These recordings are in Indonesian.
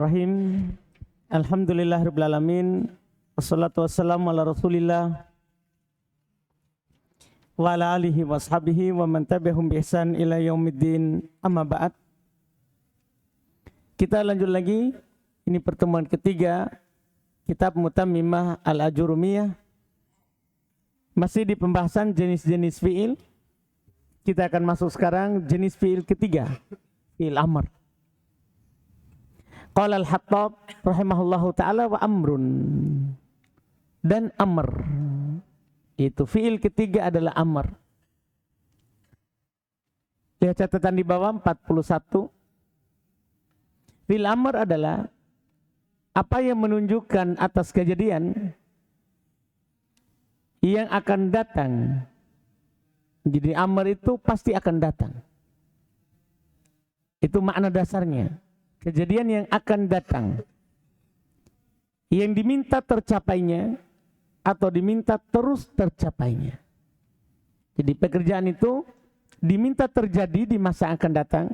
Rahim. Alhamdulillahirabbil alamin. Wassalatu wassalamu ala Rasulillah wa ala alihi washabihi wa man tabi'ahum bi ihsan ila yaumiddin. Amma ba'd. Kita lanjut lagi. Ini pertemuan ketiga kitab Mutammimah Al-Ajurumiyah. Masih di pembahasan jenis-jenis fi'il. Kita akan masuk sekarang jenis fi'il ketiga, fi'il amr. Qala al-Hattab rahimahullahu ta'ala wa amrun. Dan amr. Itu fi'il ketiga adalah amr. Lihat catatan di bawah 41. Fi'il amr adalah apa yang menunjukkan atas kejadian yang akan datang. Jadi amr itu pasti akan datang. Itu makna dasarnya. Kejadian yang akan datang, yang diminta tercapainya atau diminta terus tercapainya. Jadi pekerjaan itu diminta terjadi di masa yang akan datang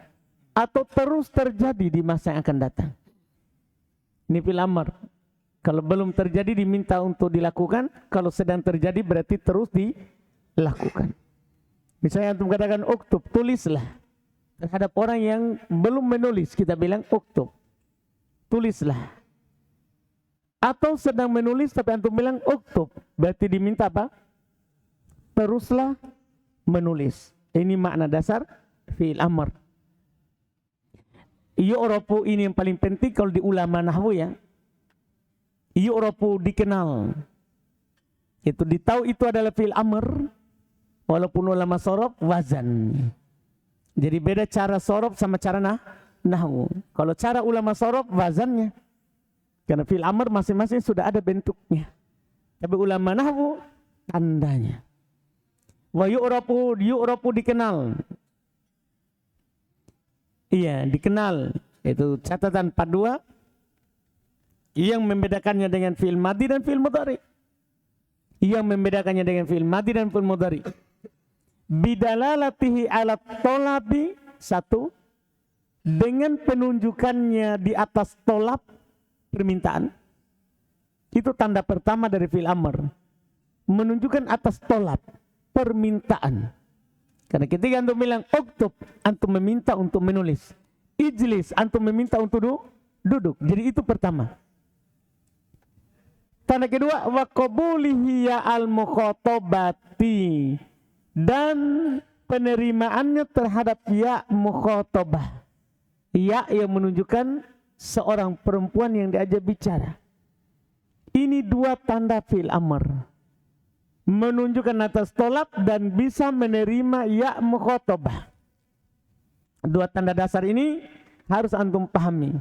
atau terus terjadi di masa yang akan datang. Ini fi'il amr. Kalau belum terjadi diminta untuk dilakukan, kalau sedang terjadi berarti terus dilakukan. Misalnya untuk mengatakan uktub, tulislah. Terhadap orang yang belum menulis, kita bilang uktub, tulislah. Atau sedang menulis tapi antum bilang uktub, berarti diminta apa? Teruslah menulis. Ini makna dasar fi'il amr. Yu'rafu, ini yang paling penting kalau di ulama nahwu ya. Yu'rafu, dikenal. Itu ditahu itu adalah fi'il amr. Walaupun ulama sorof wazan. Jadi beda cara sorof sama cara nahwu. Kalau cara ulama sorof wazannya. Karena fi'il amr masing-masing sudah ada bentuknya. Tapi ulama nahwu tandanya. Wa yu'rafu dikenal. Iya, dikenal. Itu catatan 42 yang membedakannya dengan fi'il madhi dan fi'il mudhari. Yang membedakannya dengan fi'il madhi dan fi'il mudhari. Bidalalatihi ala tolabi, satu, dengan penunjukannya di atas tolab, permintaan. Itu tanda pertama dari fi'il amr, menunjukkan atas tolab, permintaan. Karena ketika antum bilang uktub, antum meminta untuk menulis. Ijlis, antum meminta untuk duduk. Jadi itu pertama. Tanda kedua, wa qabulihi ya al-mukhatabati, dan penerimaannya terhadap ya mukhatabah. Ya yang menunjukkan seorang perempuan yang diajak bicara. Ini dua tanda fi'il amr. Menunjukkan atas tolab dan bisa menerima ya mukhatabah. Dua tanda dasar ini harus antum pahami.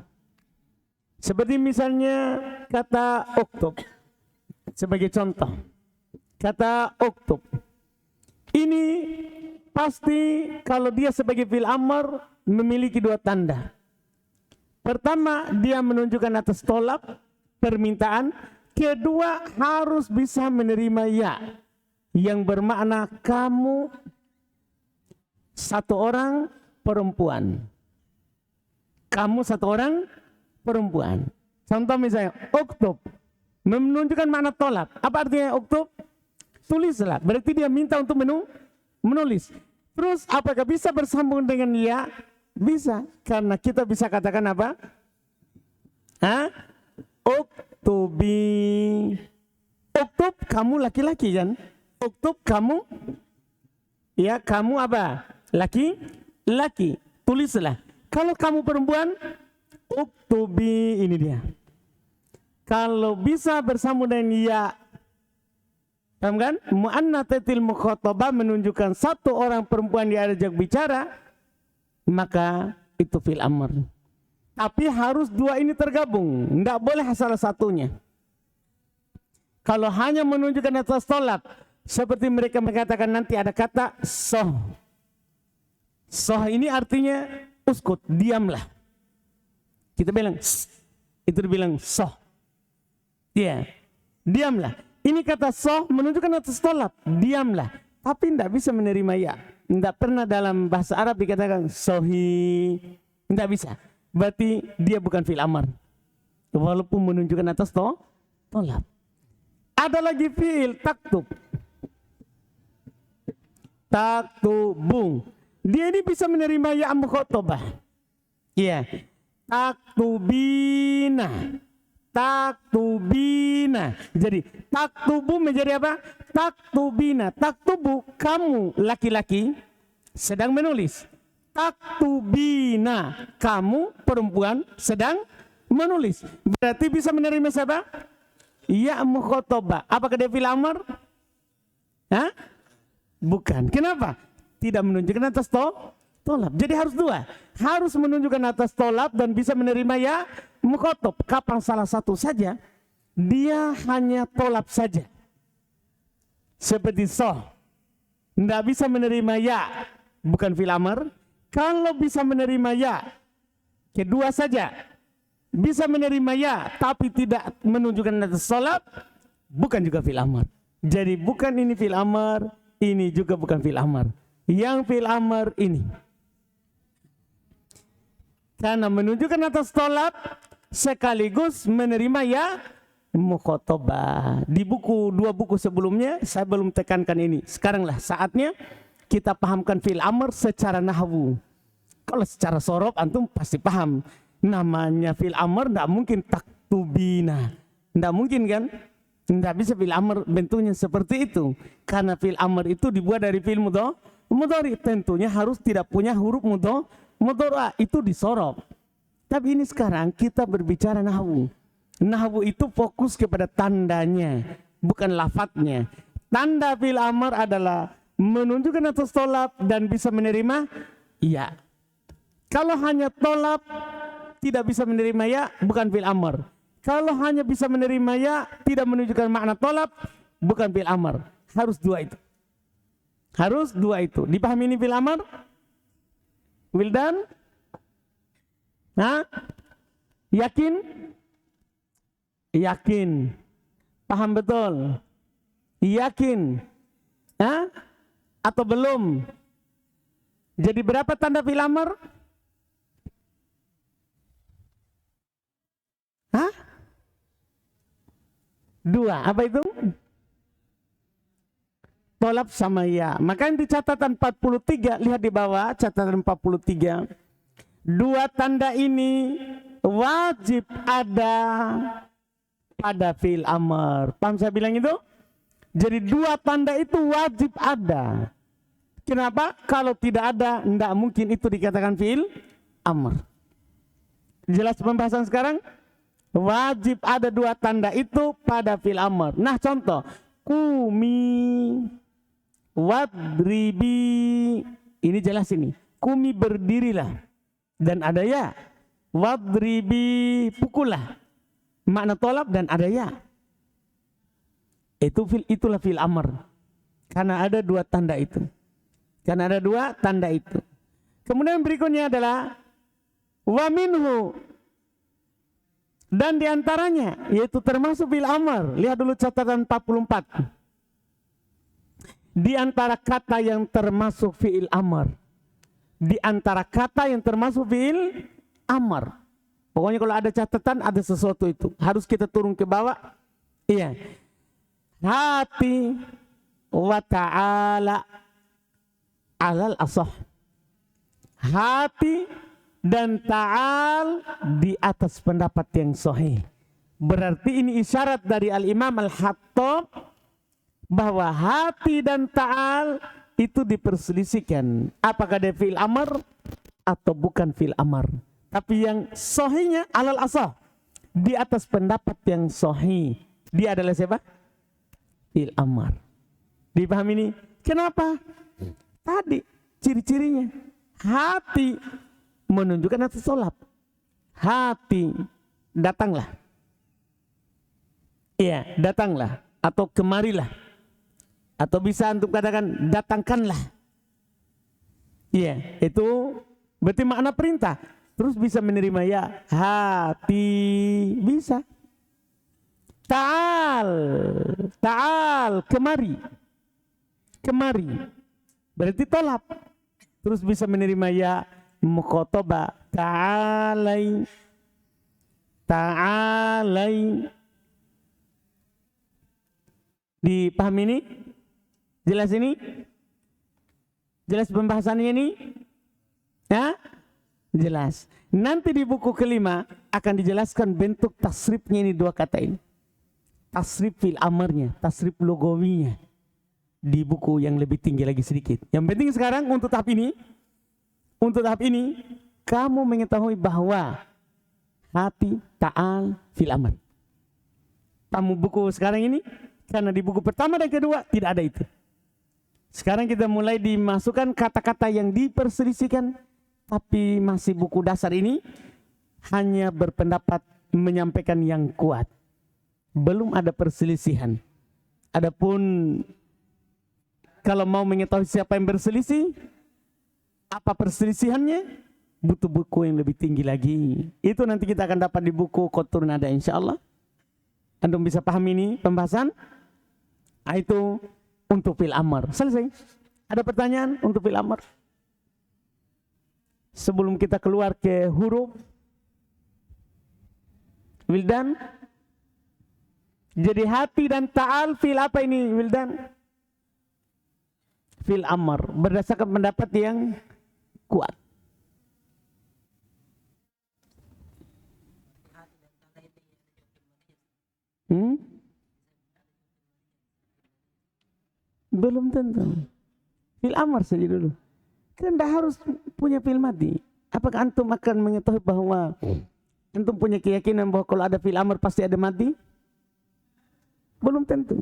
Seperti misalnya kata uktub. Sebagai contoh. Kata uktub. Ini pasti kalau dia sebagai fi'il amr memiliki dua tanda. Pertama, dia menunjukkan atas tolab, permintaan. Kedua, harus bisa menerima ya, yang bermakna kamu satu orang perempuan. Kamu satu orang perempuan. Contoh misalnya, uktub, menunjukkan makna tolab. Apa artinya uktub? Tulislah, berarti dia minta untuk menulis. Terus apakah bisa bersambung dengan ya? Bisa, karena kita bisa katakan apa? Uktubi. Uktub, kamu laki-laki kan? Uktub, kamu, ya kamu apa? Laki, tulislah. Kalau kamu perempuan, uktubi, ini dia. Kalau bisa bersambung dengan ya, paham kan? Mu'annatatil mukhatabah menunjukkan satu orang perempuan diajak bicara, maka itu fi'il amr. Tapi harus dua ini tergabung, tidak boleh salah satunya. Kalau hanya menunjukkan atas tolab, seperti mereka mengatakan nanti ada kata soh. Soh ini artinya uskut, diamlah. Kita bilang itu dibilang soh. Ya, diamlah. Ini kata soh menunjukkan atas tolab, diamlah. Tapi tidak bisa menerima ya. Tidak pernah dalam bahasa Arab dikatakan sohi. Tidak bisa. Berarti dia bukan fi'il amr. walaupun menunjukkan atas tolab. Ada lagi fiil taktub. Taktubung. Dia ini bisa menerima ya mukhatabah. Iya. Taktubina. Taktubina. Jadi taktubu menjadi apa? Taktubina. Taktubu, kamu laki-laki sedang menulis. Taktubina, kamu perempuan sedang menulis. Berarti bisa menerima siapa? Ya mukhatabah. Apakah dia fi'il amr? Hah? Bukan. Kenapa? Tidak menunjukkan atas tolab. Jadi harus dua. Harus menunjukkan atas tolab dan bisa menerima ya mukhatab. Kapan salah satu saja, dia hanya tolab saja. Seperti soh. Tidak bisa menerima ya. Bukan fi'il amr. Kalau bisa menerima ya, kedua saja. Bisa menerima ya, tapi tidak menunjukkan atas tolab. Bukan juga fi'il amr. Jadi bukan ini fi'il amr. Ini juga bukan fi'il amr. Yang fi'il amr ini karena menunjukkan atas tolab sekaligus menerima ya mukhatabah. Di dua buku sebelumnya saya belum tekankan ini. Sekaranglah saatnya kita pahamkan fi'il amr secara nahwu. Kalau secara sorof antum pasti paham. Namanya fi'il amr tidak mungkin taktubina. Tidak mungkin kan? Tidak bisa fi'il amr bentuknya seperti itu. Karena fi'il amr itu dibuat dari fi'il mudhari. Tentunya harus tidak punya huruf mudhari. Itu disorot. Tapi ini sekarang kita berbicara nahwu. Nahwu itu fokus kepada tandanya, bukan lafadznya. Tanda fi'il amr adalah menunjukkan atas tolab dan bisa menerima iya. Kalau hanya tolab tidak bisa menerima ya, bukan fi'il amr. Kalau hanya bisa menerima ya, tidak menunjukkan makna tolab, bukan fi'il amr. Harus dua itu. Harus dua itu. Dipahami ini fi'il amr? Wildan? Nah? Yakin? Yakin. Paham betul? Yakin? Hah? Atau belum? Jadi berapa tanda fi'il amr? Hah? Dua. Apa itu? Tolab sama ya. Maka di catatan 43, lihat di bawah catatan 43. Dua tanda ini wajib ada pada fi'il amr. Paham saya bilang itu? Jadi dua tanda itu wajib ada. Kenapa? Kalau tidak ada, tidak mungkin itu dikatakan fi'il amr. Jelas pembahasan sekarang? Wajib ada dua tanda itu pada fi'il amr. Nah contoh, kumi wadribi, ini jelas ini. Kumi berdirilah dan ada ya. Wadribi pukullah, makna tolab dan ada ya. Itulah fi'il amr. Karena ada dua tanda itu. Karena ada dua tanda itu. Kemudian berikutnya adalah wa minhu, dan diantaranya, yaitu termasuk fi'il amr. Lihat dulu catatan 44. Di antara kata yang termasuk fi'il amr. Di antara kata yang termasuk fi'il amr. Pokoknya kalau ada catatan, ada sesuatu itu. Harus kita turun ke bawah. Iya. Hati wa ta'ala alal asah. Hati dan ta'al di atas pendapat yang sahih. Berarti ini isyarat dari Al-Imam Al-Hattab bahwa hati dan ta'al itu diperselisihkan. Apakah dia fi'il amr atau bukan fi'il amr. Tapi yang sahihnya alal asah, di atas pendapat yang sahih. Dia adalah siapa? Fi'il amr. Dipahami ini? Kenapa? Tadi ciri-cirinya. Hati menunjukkan atas tolab. Hati, datanglah. Iya, datanglah. Atau kemarilah. Atau bisa untuk katakan datangkanlah. Iya, itu berarti makna perintah. Terus bisa menerima ya. Hati, bisa. Ta'al, ta'al, kemari. Kemari. Berarti tolab. Terus bisa menerima ya mukhatabah. Ta'alai. Ta'al. alai. Dipahami ini? Jelas ini? Jelas pembahasannya ini? Ya? Jelas. Nanti di buku kelima akan dijelaskan bentuk tasrifnya ini dua kata ini. Tasrif fil amarnya, tasrif logawinya. Di buku yang lebih tinggi lagi sedikit. Yang penting sekarang untuk tahap ini, kamu mengetahui bahwa hati ta'al fil amar. Kamu buku sekarang ini, karena di buku pertama dan kedua tidak ada itu. Sekarang kita mulai dimasukkan kata-kata yang diperselisihkan, tapi masih buku dasar ini hanya berpendapat menyampaikan yang kuat. Belum ada perselisihan. Adapun kalau mau mengetahui siapa yang berselisih, apa perselisihannya, butuh buku yang lebih tinggi lagi. Itu nanti kita akan dapat di buku Qatrun Nada insyaallah. Antum bisa paham ini pembahasan? Itu untuk fil amr. Selesai. Ada pertanyaan untuk fil amr? Sebelum kita keluar ke huruf Wildan. Jadi hati dan ta'al fil apa ini Wildan? Fil amr. Berdasarkan pendapat yang kuat. Belum tentu. Fil amr saja dulu. Kan tidak harus punya fil madi. Apakah antum akan mengetahui bahwa antum punya keyakinan bahwa kalau ada fil amr pasti ada madi? Belum tentu.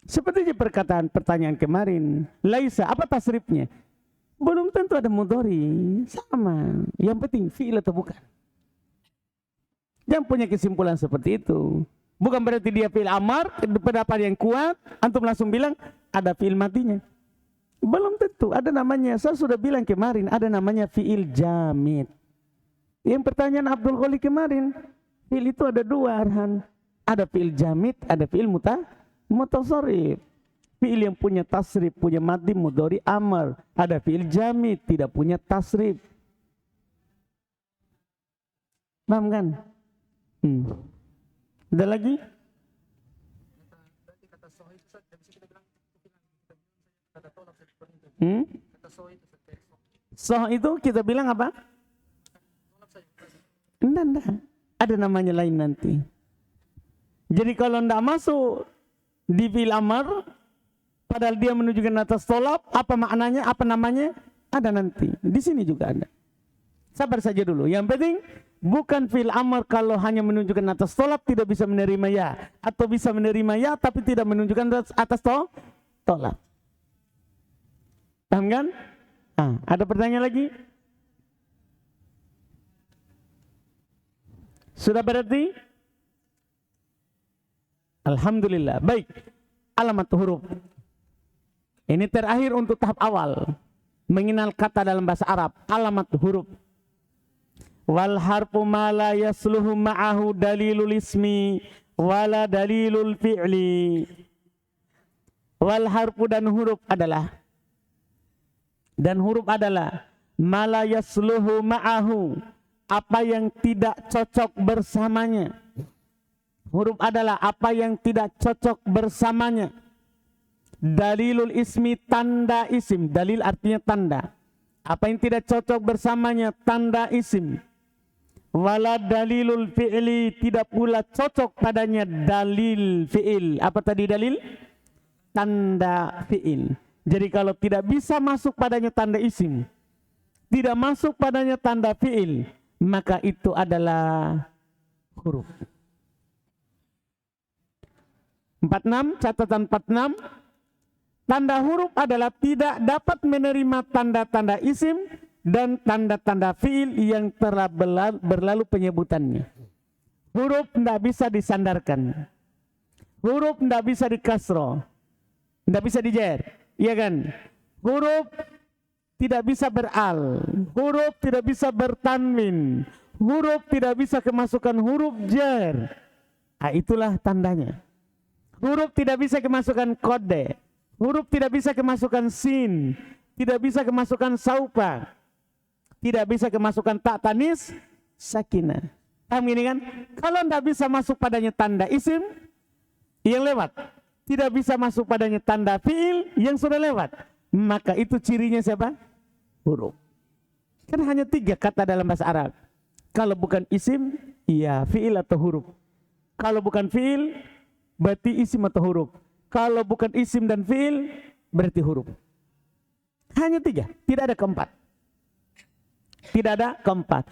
Seperti pertanyaan kemarin. Laisa, apa tasrifnya? Belum tentu ada mudhari. Sama. Yang penting fi'il atau bukan. Jangan punya kesimpulan seperti itu. Bukan berarti dia fi'il amar, pendapat yang kuat, antum langsung bilang ada fi'il matinya. Belum tentu, ada namanya, saya sudah bilang kemarin, ada namanya fi'il jamid. Yang pertanyaan Abdul Ghali kemarin, fi'il itu ada dua Arhan. Ada fi'il jamid, ada fi'il mutasarrif. Fi'il yang punya tasrif, punya madi, mudhari, amar. Ada fi'il jamid, tidak punya tasrif. Paham kan? Ada lagi? Soh itu kita bilang apa? Enggak. Ada namanya lain nanti. Jadi kalau enggak masuk di fi'il amar, padahal dia menunjukkan atas tolab, apa maknanya, apa namanya? Ada nanti. Di sini juga ada. Sabar saja dulu. Yang penting bukan fi'il amar kalau hanya menunjukkan atas tolab tidak bisa menerima ya, atau bisa menerima ya tapi tidak menunjukkan atas tolab. Paham kan? Ada pertanyaan lagi? Sudah berarti? Alhamdulillah. Baik. Alamat huruf. Ini terakhir untuk tahap awal. Mengenal kata dalam bahasa Arab. Alamat huruf. Wal harfu ma la yasluhu ma'ahu dalilul ismi wala dalilul fi'li. Wal harfu dan huruf adalah ma la yasluhu ma'ahu, apa yang tidak cocok bersamanya. Huruf adalah apa yang tidak cocok bersamanya. Dalilul ismi, tanda isim. Dalil artinya tanda. Apa yang tidak cocok bersamanya, tanda isim. Wala dalilul fi'li, tidak pula cocok padanya dalil fi'il. Apa tadi dalil? Tanda fi'il. Jadi kalau tidak bisa masuk padanya tanda isim, tidak masuk padanya tanda fi'il, maka itu adalah huruf. 46, catatan 46. Tanda huruf adalah tidak dapat menerima tanda-tanda isim dan tanda-tanda fi'il yang telah berlalu penyebutannya. Huruf tidak bisa disandarkan. Huruf tidak bisa dikasroh. Tidak bisa dijer. Iya kan? Huruf tidak bisa beral. Huruf tidak bisa bertanwin. Huruf tidak bisa kemasukan huruf jar. Itulah tandanya. Huruf tidak bisa kemasukan kode. Huruf tidak bisa kemasukan sin. Tidak bisa kemasukan saupa. Tidak bisa kemasukan tak tanis sakinah. Paham ini kan? Kalau tidak bisa masuk padanya tanda isim yang lewat, tidak bisa masuk padanya tanda fiil yang sudah lewat, maka itu cirinya siapa? Huruf. Kan hanya 3 kata dalam bahasa Arab. Kalau bukan isim, ya fiil atau huruf. Kalau bukan fiil, berarti isim atau huruf. Kalau bukan isim dan fiil, berarti huruf. Hanya 3, tidak ada keempat. Tidak ada keempat.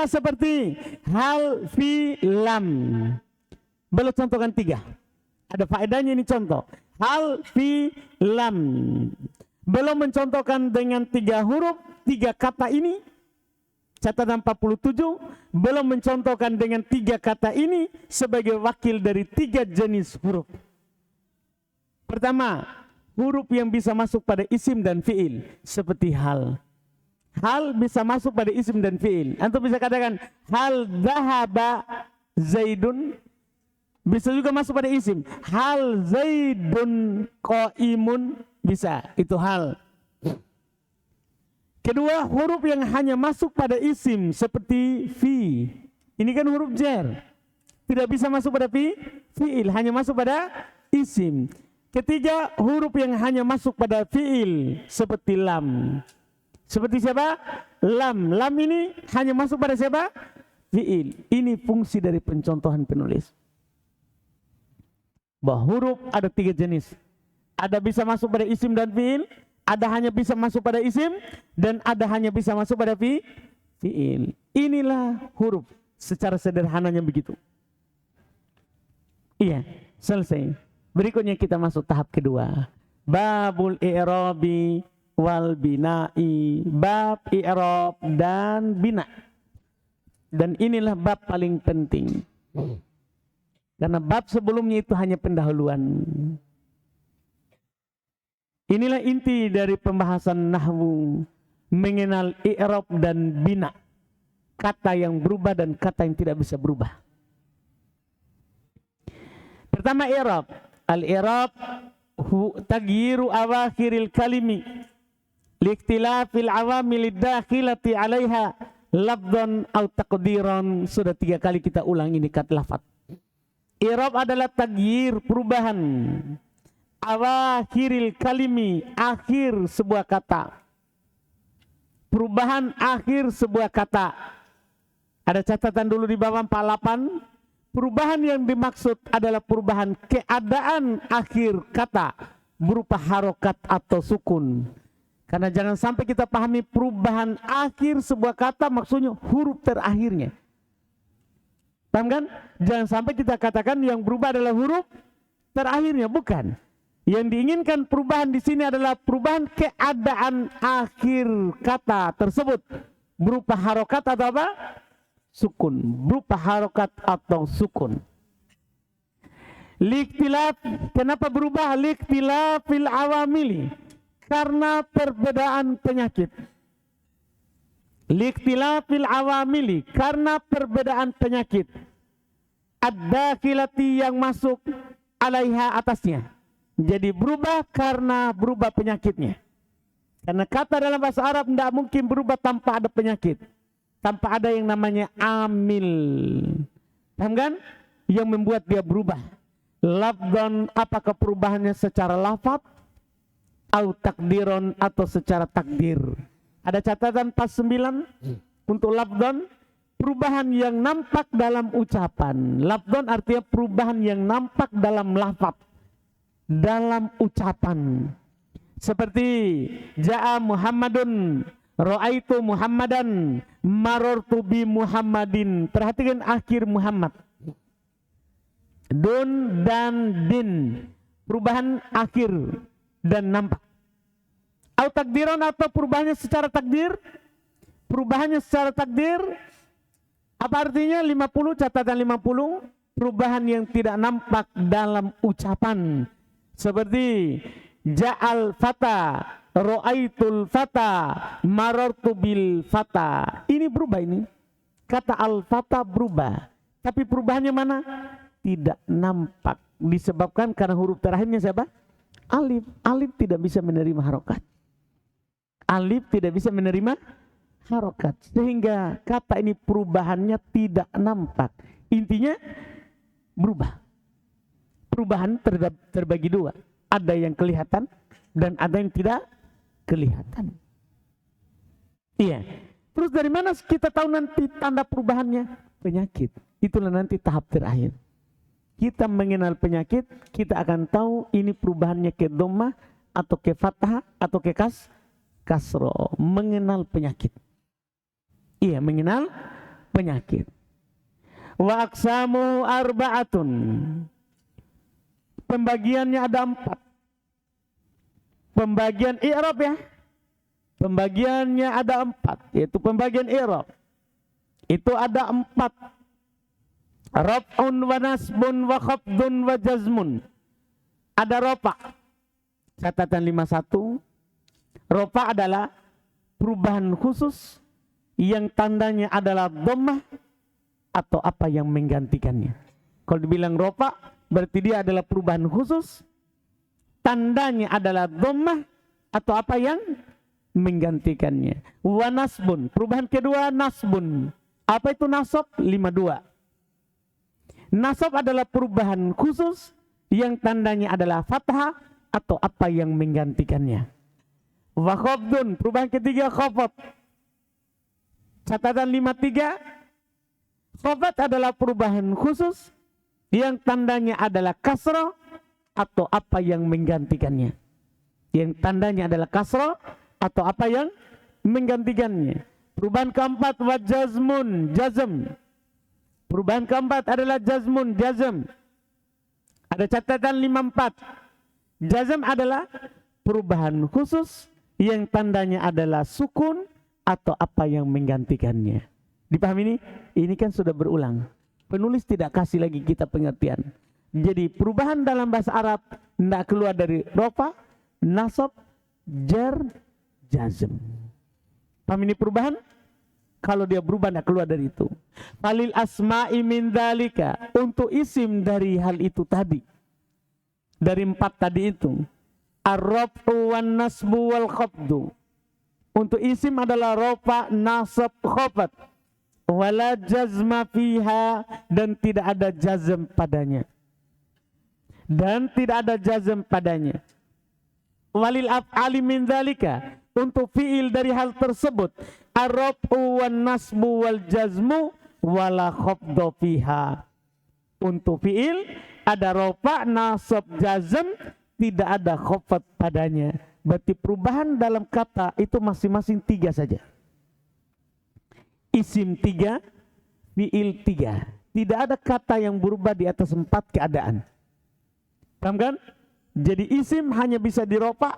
Seperti hal, fi, lam. Belum contohkan 3. Ada faedahnya ini contoh. Hal, fi, lam. Belum mencontohkan dengan 3 huruf, 3 kata ini. Catatan 47. Belum mencontohkan dengan 3 kata ini sebagai wakil dari 3 jenis huruf. Pertama, huruf yang bisa masuk pada isim dan fiil. Seperti hal. Hal bisa masuk pada isim dan fiil. Antum bisa katakan hal dhahaba Zaidun, bisa juga masuk pada isim. Hal Zaidun qaimun, bisa, itu hal. Kedua, huruf yang hanya masuk pada isim seperti fi. Ini kan huruf jar. Tidak bisa masuk pada fiil, hanya masuk pada isim. Ketiga, huruf yang hanya masuk pada fiil seperti lam. Seperti siapa? Lam. Lam ini hanya masuk pada siapa? Fiil. Ini fungsi dari pencontohan penulis. Bahwa huruf ada 3 jenis. Ada bisa masuk pada isim dan fiil, ada hanya bisa masuk pada isim, dan ada hanya bisa masuk pada fiil. Inilah huruf secara sederhananya begitu. Iya, selesai. Berikutnya kita masuk tahap kedua. Babul i'rabi wal bina'i, bab i'rab dan bina. Dan inilah bab paling penting. Karena bab sebelumnya itu hanya pendahuluan. Inilah inti dari pembahasan nahwu, mengenal i'rab dan bina. Kata yang berubah dan kata yang tidak bisa berubah. Pertama i'rab. Al-i'rab tagyiru awakhiril kalimi likhtilafil awamilid dakhilati 'alaiha labdon au taqdiran. Sudah 3 kali kita ulang ini kata lafaz. I'rab adalah tagyir, perubahan. Awakhiril kalimi, akhir sebuah kata. Perubahan akhir sebuah kata. Ada catatan dulu di bawah 48. Perubahan yang dimaksud adalah perubahan keadaan akhir kata berupa harokat atau sukun. Karena jangan sampai kita pahami perubahan akhir sebuah kata maksudnya huruf terakhirnya. Paham kan? Jangan sampai kita katakan yang berubah adalah huruf terakhirnya, bukan. Yang diinginkan perubahan di sini adalah perubahan keadaan akhir kata tersebut berupa harokat atau apa? Sukun, berupa harokat atau sukun. Likhtilaf, kenapa berubah? Likhtilafil awamili, karena perbedaan penyakit. Likhtilafil awamili, karena perbedaan penyakit. Ad-dakhilati, yang masuk, alaiha, atasnya. Jadi berubah karena berubah penyakitnya. Karena kata dalam bahasa Arab tidak mungkin berubah tanpa ada penyakit. Tanpa ada yang namanya amil. Paham kan? Yang membuat dia berubah. Labdon, apakah perubahannya secara lafaz? Au takdiron, atau secara takdir. Ada catatan pas 9 untuk labdon, perubahan yang nampak dalam ucapan. Labdon artinya perubahan yang nampak dalam lafaz, dalam ucapan. Seperti ja'a Muhammadun, ra'aitu Muhammadan, marartu bi Muhammadin. Perhatikan akhir Muhammad. Dun dan din, perubahan akhir dan nampak. Au takdiran, atau perubahannya secara takdir. Perubahannya secara takdir apa artinya? 50, catatan 50, perubahan yang tidak nampak dalam ucapan. Seperti ja'al fata, ra'aitul fata, marartu bil fata. Ini berubah ini. Kata al-fata berubah. Tapi perubahannya mana? Tidak nampak. Disebabkan karena huruf terakhirnya siapa? Alif. Alif tidak bisa menerima harokat. Alif tidak bisa menerima harokat. Sehingga kata ini perubahannya tidak nampak. Intinya berubah. Perubahan terbagi dua. Ada yang kelihatan dan ada yang tidak kelihatan. Iya. Terus dari mana kita tahu nanti tanda perubahannya? Penyakit. Itulah nanti tahap terakhir. Kita mengenal penyakit, kita akan tahu ini perubahannya ke dhammah atau ke fathah atau ke kasroh. Mengenal penyakit. Iya, mengenal penyakit. Wa aqsamu arba'atun. Pembagiannya ada 4. Pembagian i'rab ya. Pembagiannya ada 4, yaitu pembagian i'rab. Itu ada 4. Raf'un wa nasbun wa khafdun wa jazmun. Ada rofa. Catatan 51. Rofa adalah perubahan khusus yang tandanya adalah dhammah atau apa yang menggantikannya. Kalau dibilang rofa, berarti dia adalah perubahan khusus, tandanya adalah dhammah atau apa yang menggantikannya. Wa nasbun, perubahan kedua nasbun. Apa itu nasab? 52. Nasab adalah perubahan khusus yang tandanya adalah fathah atau apa yang menggantikannya. Wa khafdun, perubahan ketiga khafad. Catatan 53. Khafad adalah perubahan khusus yang tandanya adalah kasrah atau apa yang menggantikannya. Yang tandanya adalah kasrah atau apa yang menggantikannya. Perubahan keempat wa jazmun, jazm. Perubahan keempat adalah jazmun, jazm. Ada catatan 54. Jazm adalah perubahan khusus yang tandanya adalah sukun atau apa yang menggantikannya. Dipahami ini? Ini kan sudah berulang. Penulis tidak kasih lagi kita pengertian. Jadi perubahan dalam bahasa Arab tidak keluar dari rofa, nasab, jar, jazm. Paham ini perubahan? Kalau dia berubah tidak keluar dari itu. Falil asma'i min dzalika, untuk isim dari hal itu tadi. Dari 4 tadi itu. Ar-raf'u wan nasbu wal khafdu. Untuk isim adalah rofa, nasab, khafad. Wala jazma fiha, dan tidak ada jazm padanya. Dan tidak ada jazm padanya. Walil af'ali min dzalika, untuk fiil dari hal tersebut, ar-raf'u wan nasbu wal jazmu wala khafdha fiha. Untuk fiil ada rafa, nasab, jazm, tidak ada khafad padanya. Berarti perubahan dalam kata itu masing-masing 3 saja. Isim 3, fiil 3. Tidak ada kata yang berubah di atas 4 keadaan. Paham kan? Jadi isim hanya bisa dirofa,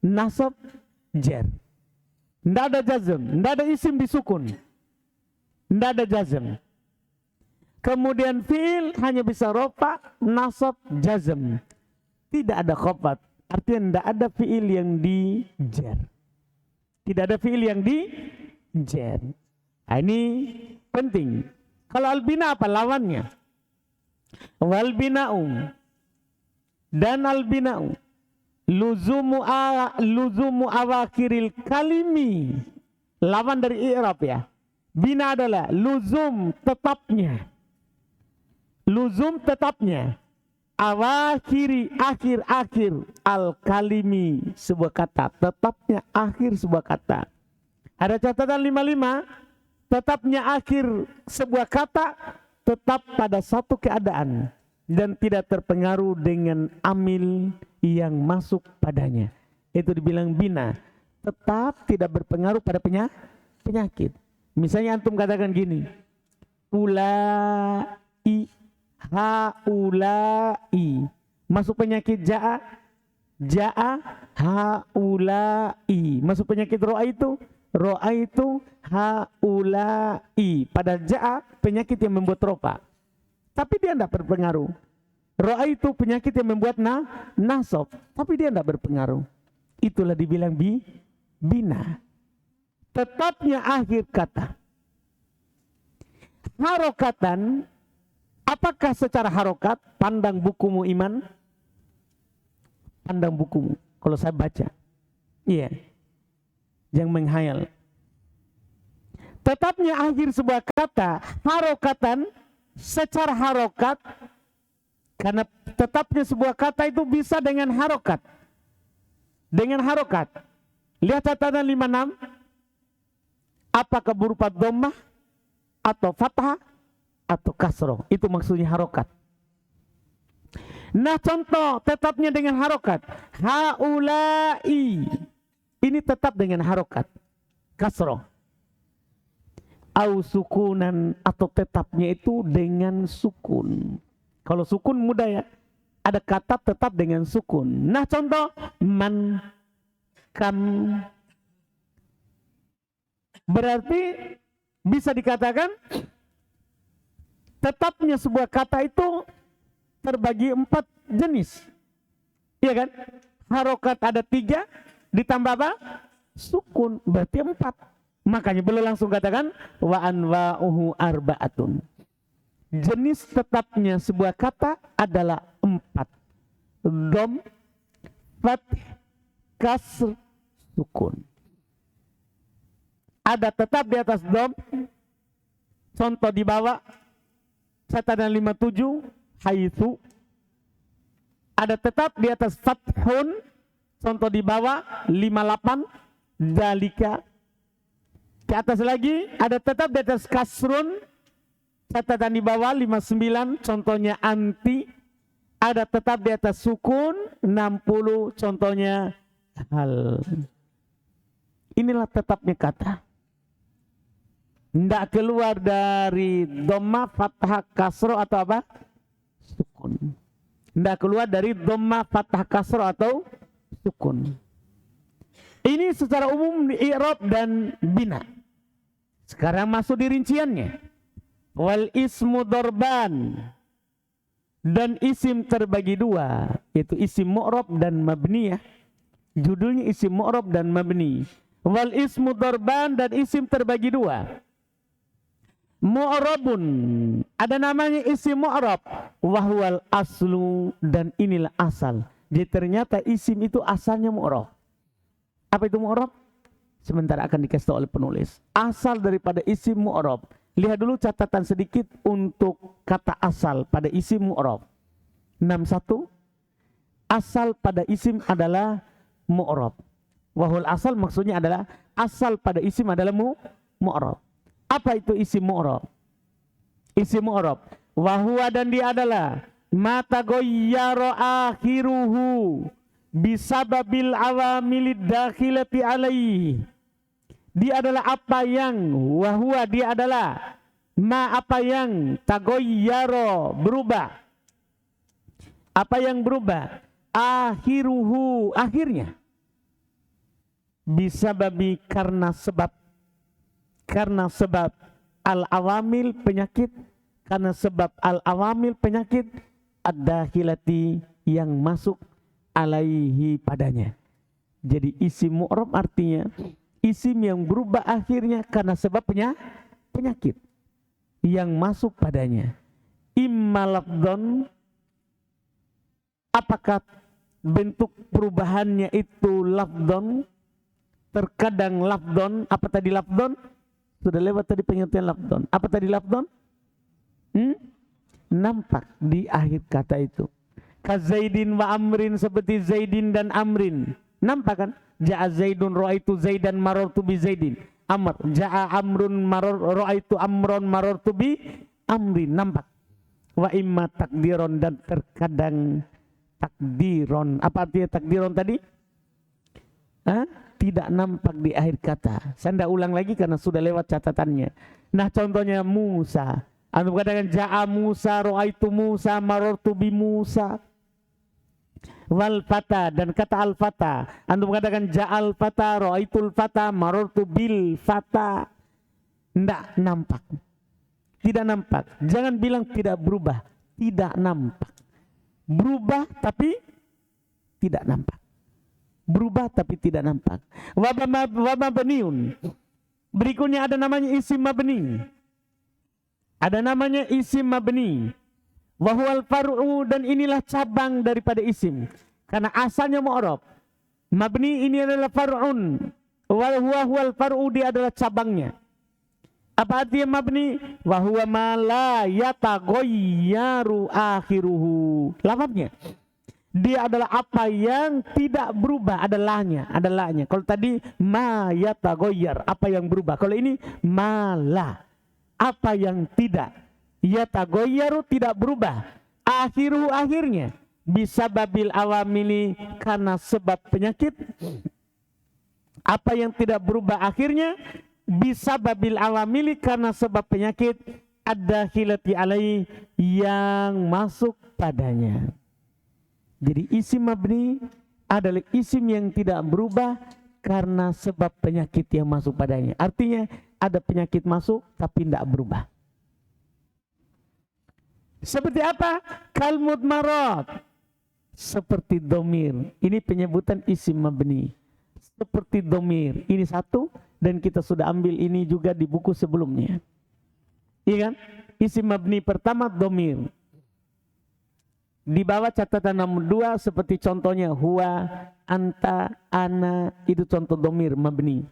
nasab, jar. Tidak ada jazm, tidak ada isim disukun. Tidak ada jazm. Kemudian fiil hanya bisa rofa, nasab, jazm. Tidak ada khafad. Artinya tidak ada fiil yang di jar. Tidak ada fiil yang di jar. Nah, ini penting. Kalau albina apa lawannya? Wal bina'u, dan albina'u luzumu awakhiril kalimi. Lawan dari i'rab ya. Bina adalah luzum, tetapnya. Luzum, tetapnya. Awakhiri, akhir-akhir al-kalimi, sebuah kata. Tetapnya akhir sebuah kata. Ada catatan 55. Tetapnya akhir sebuah kata tetap pada satu keadaan dan tidak terpengaruh dengan amil yang masuk padanya. Itu dibilang bina. Tetap tidak berpengaruh pada penyakit. Misalnya antum katakan gini. Ulai, haulai. Masuk penyakit ja'a, ja'a, haulai. Masuk penyakit ro'a itu, haulai. Pada ja'a penyakit yang membuat rofa. Tapi dia tidak berpengaruh. Ro'a itu penyakit yang membuat nasab. Tapi dia tidak berpengaruh. Itulah dibilang bina. Tetapnya akhir kata. Harokatan. Apakah secara harokat? Pandang bukumu Iman. Pandang bukumu. Kalau saya baca. Iya. Jangan menghayal. Tetapnya akhir sebuah kata harokatan secara harokat, karena tetapnya sebuah kata itu bisa dengan harokat. Dengan harokat. Lihat catatan 56. Apakah berupa dhammah atau fathah atau kasroh? Itu maksudnya harokat. Nah, contoh tetapnya dengan harokat. Haulai. Ini tetap dengan harokat. Kasroh. Au sukunan, atau tetapnya itu dengan sukun. Kalau sukun mudah ya. Ada kata tetap dengan sukun. Nah, contoh man, kam. Berarti bisa dikatakan tetapnya sebuah kata itu terbagi 4 jenis. Iya kan? Harokat ada 3, ditambah apa? Sukun, berarti 4. Makanya boleh langsung katakan wa anwa'uhu arba'atun. Jenis tetapnya sebuah kata adalah 4. Dom, fath, kasr, sukun. Ada tetap di atas dom. Contoh di bawah catatan 57, haitsu. Ada tetap di atas fathun. Contoh di bawah 58, dalika. Di atas lagi ada tetap di atas kasrun. Catatan di bawah 59, contohnya anti. Ada tetap di atas sukun 60, contohnya hal. Inilah tetapnya kata. Tidak keluar dari dhammah, fathah, kasroh atau apa? Sukun. Tidak keluar dari dhammah, fathah, kasroh atau sukun. Ini secara umum di i'rab dan bina. Sekarang masuk di rinciannya. Wal ismu dorban. Dan isim terbagi 2. Yaitu isim mu'rab dan mabniyah. Judulnya isim mu'rab dan mabni. Wal ismu dorban, dan isim terbagi 2. Mu'rabun, ada namanya isim mu'rab, wahwal aslu, dan inilah asal. Jadi ternyata isim itu asalnya mu'rab. Apa itu mu'rab? Sebentar akan dikasih tahu oleh penulis. Asal daripada isim mu'rab. Lihat dulu catatan sedikit untuk kata asal pada isim mu'rab. 61. Asal pada isim adalah mu'rab. Wahwal asal maksudnya adalah asal pada isim adalah mu'rab. Apa itu isim mu'rab? Isim mu'rab. Wahuwa, dan dia adalah mata goyyaro akhiruhu bisababil awamilid dakhilati alaihi. Dia adalah apa yang, wahuwa dia adalah apa yang tagoyyaro berubah. Apa yang berubah? Akhiruhu, akhirnya. Bisababi, karena sebab. Karena sebab al-awamil penyakit, karena sebab al-awamil penyakit ad-dakhilati yang masuk alaihi padanya. Jadi isim mu'rab artinya isim yang berubah akhirnya karena sebab penyakit yang masuk padanya. Imma lafdon, apakah bentuk perubahannya itu lafdon? Terkadang lafdon, apa tadi lafdon? Sudah lewat tadi pengertian lafdon. Apa tadi lafdon? Nampak di akhir kata itu. Kazaidin wa amrin, seperti Zaidin dan Amrin. Nampak kan? Ja'a Zaidun ra'aitu Zaidan marartu bi Zaidin. Amr. Ja'a Amrun ra'aitu Amron marartu bi Amrin. Nampak. Wa imma takdiron, dan terkadang takdiron. Apa artinya takdiron tadi? Tidak nampak di akhir kata. Saya tidak ulang lagi karena sudah lewat catatannya. Nah, contohnya Musa. Anda katakan ja'a Musa, ra'aitu Musa, marartu bi Musa. Wal fata, dan kata al fata. Anda katakan ja'al fata, ra'aitul fata, marartu bil fata. Tidak nampak. Tidak nampak. Jangan bilang tidak berubah. Tidak nampak. Berubah tapi tidak nampak. Berubah tapi tidak nampak. Wa mabniun. Berikutnya ada namanya isim mabni. Ada namanya isim mabni. Wa huwal far'u, dan inilah cabang daripada isim. Karena asalnya mu'rab. Mabni ini adalah far'un. Wa huwal far'u, dia adalah cabangnya. Apa artinya mabni? Wa huwa ma la yataghayyaru akhiruhu. Lafadznya. Dia adalah apa yang tidak berubah, adalahnya. Kalau tadi ma yataghayyar, apa yang berubah. Kalau ini ma la, apa yang tidak. Yataghayyaru, tidak berubah. Akhiruhu, akhirnya. Bisa babil awamili, karena sebab penyakit. Apa yang tidak berubah akhirnya. Bisa babil awamili, karena sebab penyakit. Ada khilati alai, yang masuk padanya. Jadi isim mabni adalah isim yang tidak berubah karena sebab penyakit yang masuk padanya. Artinya ada penyakit masuk tapi tidak berubah. Seperti apa? Kal mudmarat. Seperti domir. Ini penyebutan isim mabni. Seperti domir. Ini satu dan kita sudah ambil ini juga di buku sebelumnya. Iya kan? Isim mabni pertama domir. Di bawah catatan nomor 2 seperti contohnya huwa, anta, ana, itu contoh domir mabni.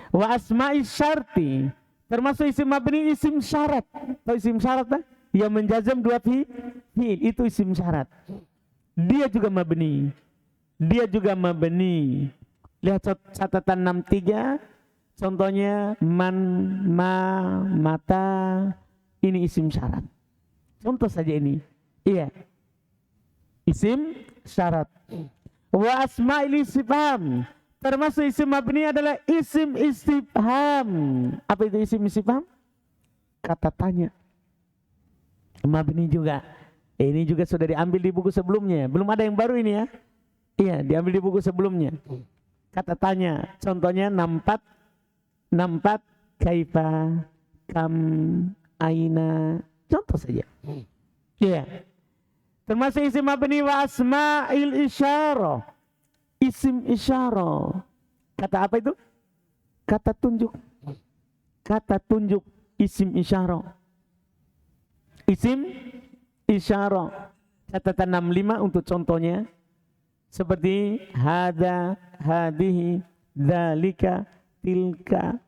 Wa asma'i syarti, termasuk isim mabni isim syarat. Tahu isim syarat tak? Yang menjazam dua fi'il, itu isim syarat. Dia juga mabni. Lihat catatan 63, contohnya man, ma, mata, ini isim syarat. Contoh saja ini. Iya, isim syarat. Wa asma'il istifham, termasuk isim mabni adalah isim istifham. Apa itu isim istifham? Kata tanya. Mabni juga. Ini juga sudah diambil di buku sebelumnya. Belum ada yang baru ini ya. Iya, diambil di buku sebelumnya. Kata tanya. Contohnya nampat, kaifa, kam, aina. Contoh saja. Iya. Termasuk isim mabni wa asma'il isyarah. Isim isyarah. Kata apa itu? Kata tunjuk. Isim isyarah. Isim isyarah. Catatan 65 untuk contohnya. Seperti hada, hadihi, dzalika, tilka.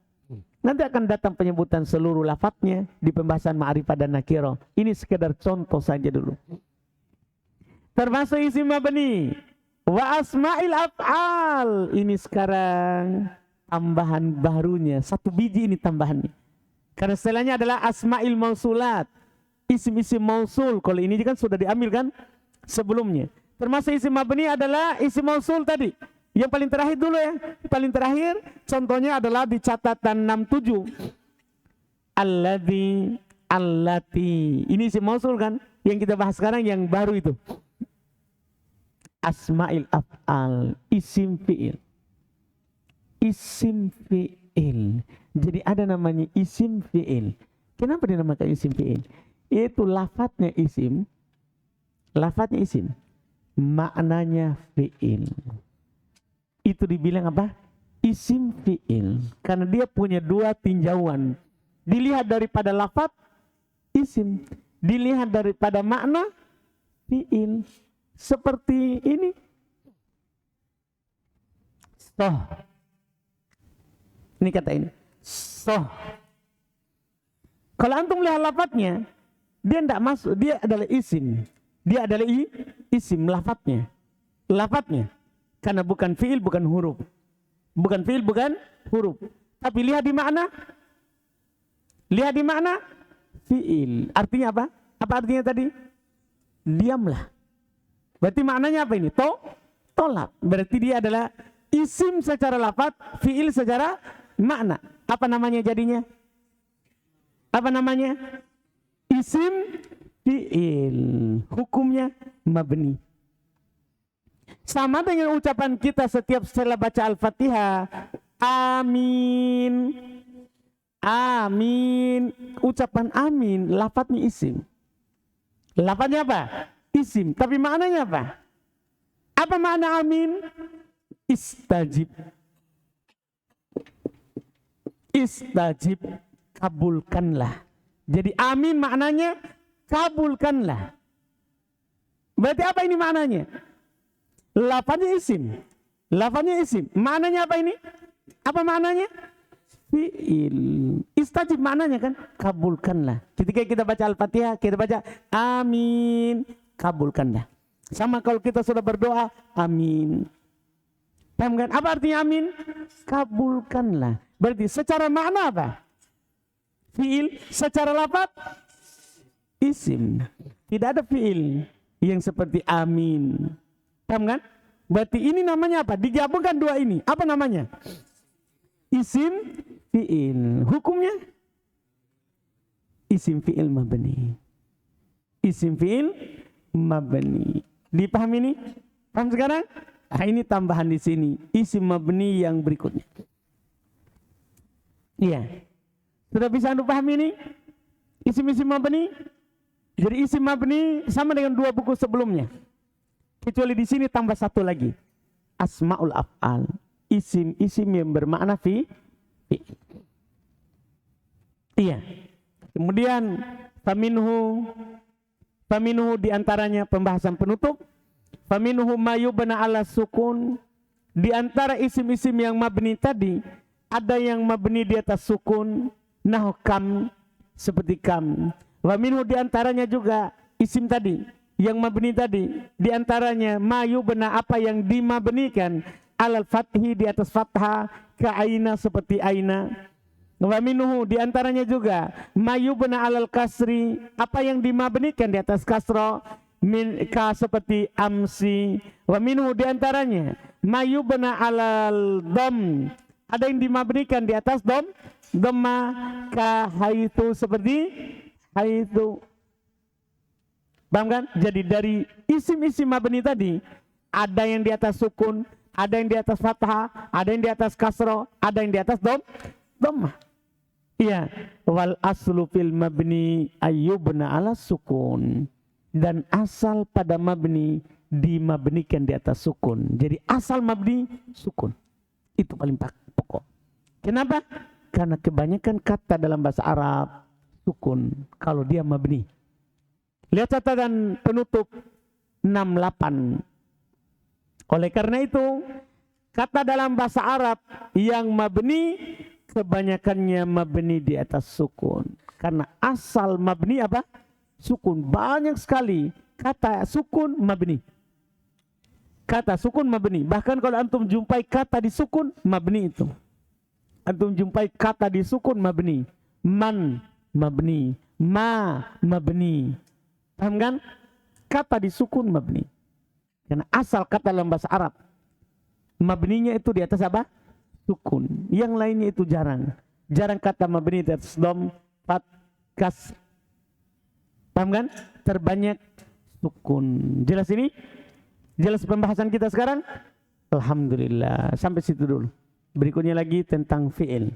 Nanti akan datang penyebutan seluruh lafadznya di pembahasan ma'rifah dan nakirah. Ini sekedar contoh saja dulu. Termasuk isim mabni wa asma'il af'al. Ini sekarang tambahan barunya, satu biji ini tambahannya. Karena setelahnya adalah asma'il mausulat, isim-isim mausul. Kalau ini kan sudah diambil kan sebelumnya. Termasuk isim mabni adalah isim mausul tadi. Yang paling terakhir dulu ya. Paling terakhir contohnya adalah di catatan 67. Alladzi, allati. Ini isim mausul kan? Yang kita bahas sekarang yang baru itu. Asma'il af'al, isim fi'il. Isim fi'il. Jadi ada namanya isim fi'il. Kenapa dinamakan isim fi'il? Itu lafadznya isim. Maknanya fi'il. Itu dibilang apa? Isim fi'il. Karena dia punya dua tinjauan. Dilihat daripada lafadz, isim. Dilihat daripada makna, fi'il. Seperti ini. Soh. Ini kata ini. Soh. Kalau antum lihat lafadznya, dia tidak masuk. Dia adalah isim. Dia adalah isim lafadznya. Karena bukan fi'il, bukan huruf. Bukan fi'il, bukan huruf. Tapi lihat di makna. Fi'il. Artinya apa? Apa artinya tadi? Diamlah. Berarti maknanya apa ini? Tolak. Berarti dia adalah isim secara lafadz, fi'il secara makna. Apa namanya jadinya? Apa namanya? Isim fi'il. Hukumnya mabni. Sama dengan ucapan kita setiap setelah baca Al-Fatihah. Amin. Amin. Ucapan amin, lafadznya isim. Lafadznya apa? Isim. Tapi maknanya apa? Apa makna amin? Istajib. Istajib. Kabulkanlah. Jadi amin maknanya kabulkanlah. Berarti apa ini maknanya? Lafadznya isim. Maknanya apa ini? Apa maknanya? Fi'il. Istajib maknanya kan, kabulkanlah. Ketika kita baca Al-Fatihah, kita baca amin, kabulkanlah. Sama kalau kita sudah berdoa, amin. Paham kan? Apa artinya amin? Kabulkanlah. Berarti secara makna apa? Fiil, secara lafaz isim. Tidak ada fiil yang seperti amin. Paham kan? Berarti ini namanya apa? Digabungkan dua ini. Apa namanya? Isim fiil. Hukumnya isim fiil mabni. Isim fiil mabni. Dipahami ini? Paham sekarang? Nah, ini tambahan di sini. Isim mabni yang berikutnya. Iya. Sudah bisa Anda pahami ini? Isim-isim mabni. Jadi isim mabni sama dengan dua buku sebelumnya. Kecuali di sini tambah satu lagi. Asmaul af'al. Isim-isim yang bermakna fi. Iya. Kemudian faminhu diantaranya pembahasan penutup. Faminhu ma yubna ala sukun. Di antara isim-isim yang mabni tadi, ada yang mabni di atas sukun. Nahu kam, seperti kam. Wa minhu di antaranya juga isim tadi, yang mabni tadi, di antaranya ma yubna, apa yang dimabnikan alal fathi, di atas fathah, ka aina, seperti aina. Wa minhu di antaranya juga ma yubna alal kasri, apa yang dimabnikan di atas kasra, min ka, seperti amsi. Wa minhu di antaranya ma yubna alal dam, ada yang dimabnikan di atas dhamma, ka haitsu, seperti haitsu. Paham kan? Jadi dari isim-isim mabni tadi, ada yang di atas sukun, ada yang di atas fathah, ada yang di atas kasra, ada yang di atas dhamma. Iya, wal aslu fil mabni ayyubna ala sukun. Dan asal pada mabni dimabnikan di atas sukun. Jadi asal mabni sukun. Itu paling pokok. Kenapa? Karena kebanyakan kata dalam bahasa Arab sukun kalau dia mabni. Lihat catatan penutup 68. Oleh karena itu, kata dalam bahasa Arab yang mabni kebanyakannya mabni di atas sukun. Karena asal mabni apa? Sukun. Banyak sekali kata sukun mabni. Kata sukun mabni. Bahkan kalau antum jumpai kata di sukun mabni itu. Antum jumpai kata di sukun mabni. Man mabni. Ma mabni. Paham kan? Kata di sukun mabni. Karena asal kata dalam bahasa Arab mabninya itu di atas apa? Sukun. Yang lainnya itu jarang. Jarang kata mabni di atas dom, fat, kas. Paham kan? Terbanyak sukun. Jelas ini? Jelas pembahasan kita sekarang? Alhamdulillah. Sampai situ dulu. Berikutnya lagi tentang fi'il.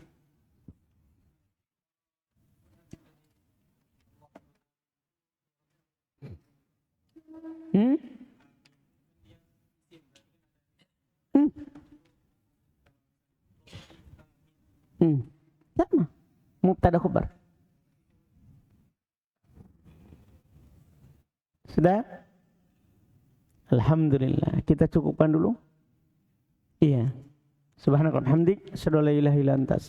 Sama. Mubtada khabar. Sudah? Alhamdulillah. Kita cukupkan dulu. Iya. Subhanallah, hamdik, asyhadu an la ilaha illa anta.